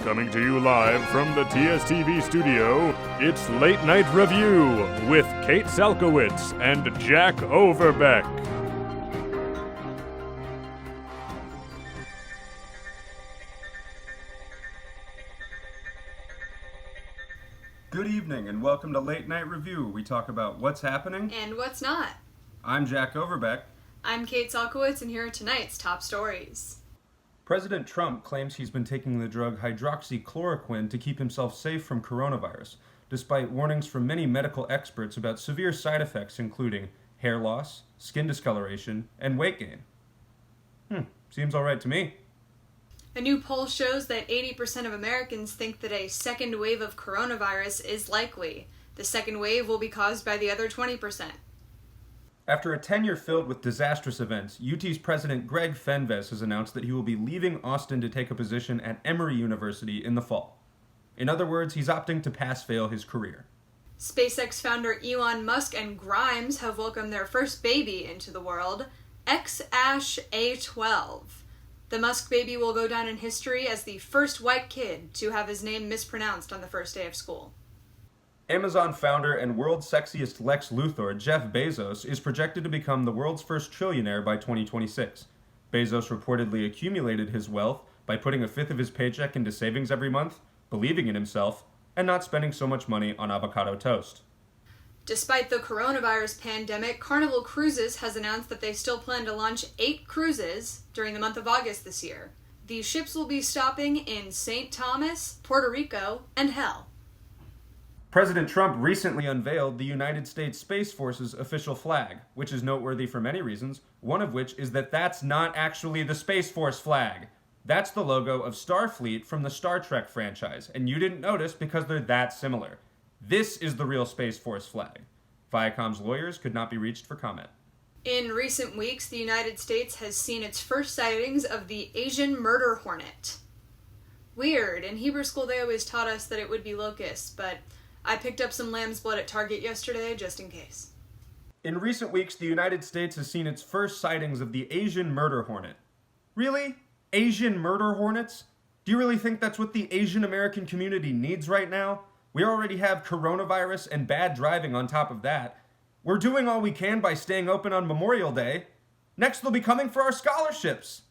Coming to you live from the TSTV studio, it's Late Night Review with Kate Salkowitz and Jack Overbeck. Good evening and welcome to Late Night Review. We talk about what's happening and what's not. I'm Jack Overbeck. I'm Kate Salkowitz, and here are tonight's top stories. President Trump claims he's been taking the drug hydroxychloroquine to keep himself safe from coronavirus, despite warnings from many medical experts about severe side effects including hair loss, skin discoloration, and weight gain. Seems alright to me. A new poll shows that 80% of Americans think that a second wave of coronavirus is likely. The second wave will be caused by the other 20%. After a tenure filled with disastrous events, UT's President Greg Fenves has announced that he will be leaving Austin to take a position at Emory University in the fall. In other words, he's opting to pass-fail his career. SpaceX founder Elon Musk and Grimes have welcomed their first baby into the world, X-A12. The Musk baby will go down in history as the first white kid to have his name mispronounced on the first day of school. Amazon founder and world's sexiest Lex Luthor, Jeff Bezos, is projected to become the world's first trillionaire by 2026. Bezos reportedly accumulated his wealth by putting a fifth of his paycheck into savings every month, believing in himself, and not spending so much money on avocado toast. Despite the coronavirus pandemic, Carnival Cruises has announced that they still plan to launch 8 cruises during the month of August this year. These ships will be stopping in St. Thomas, Puerto Rico, and Hell. President Trump recently unveiled the United States Space Force's official flag, which is noteworthy for many reasons, one of which is that that's not actually the Space Force flag. That's the logo of Starfleet from the Star Trek franchise, and you didn't notice because they're that similar. This is the real Space Force flag. Viacom's lawyers could not be reached for comment. In recent weeks, the United States has seen its first sightings of the Asian murder hornet. Weird. In Hebrew school, they always taught us that it would be locusts, but I picked up some lamb's blood at Target yesterday, just in case. In recent weeks, the United States has seen its first sightings of the Asian murder hornet. Really? Asian murder hornets? Do you really think that's what the Asian American community needs right now? We already have coronavirus and bad driving on top of that. We're doing all we can by staying open on Memorial Day. Next, they'll be coming for our scholarships.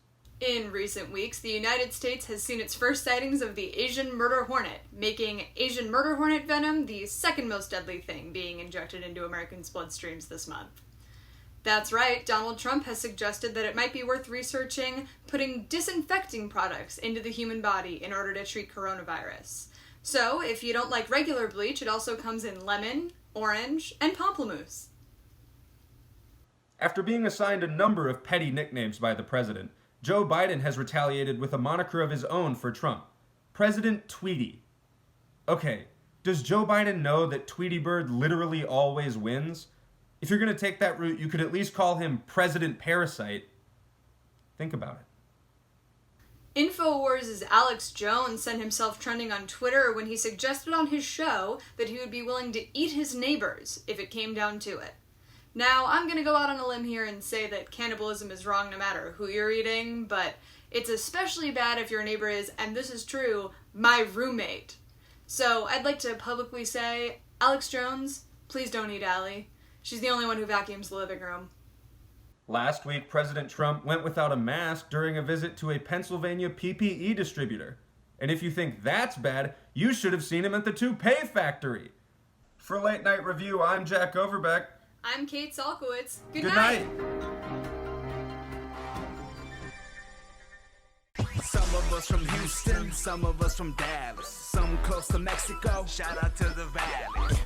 In recent weeks, the United States has seen its first sightings of the Asian murder hornet, making Asian murder hornet venom the second most deadly thing being injected into Americans' bloodstreams this month. That's right, Donald Trump has suggested that it might be worth researching putting disinfecting products into the human body in order to treat coronavirus. So, if you don't like regular bleach, it also comes in lemon, orange, and pamplemousse. After being assigned a number of petty nicknames by the president, Joe Biden has retaliated with a moniker of his own for Trump, President Tweety. Okay, does Joe Biden know that Tweety Bird literally always wins? If you're going to take that route, you could at least call him President Parasite. Think about it. InfoWars' Alex Jones sent himself trending on Twitter when he suggested on his show that he would be willing to eat his neighbors if it came down to it. Now, I'm going to go out on a limb here and say that cannibalism is wrong no matter who you're eating, but it's especially bad if your neighbor is, and this is true, my roommate. So I'd like to publicly say, Alex Jones, please don't eat Allie. She's the only one who vacuums the living room. Last week, President Trump went without a mask during a visit to a Pennsylvania PPE distributor. And if you think that's bad, you should have seen him at the toupee factory. For Late Night Review, I'm Jack Overbeck. I'm Kate Salkowitz. Good night. Some of us from Houston, some of us from Dallas, some close to Mexico. Shout out to the Valley.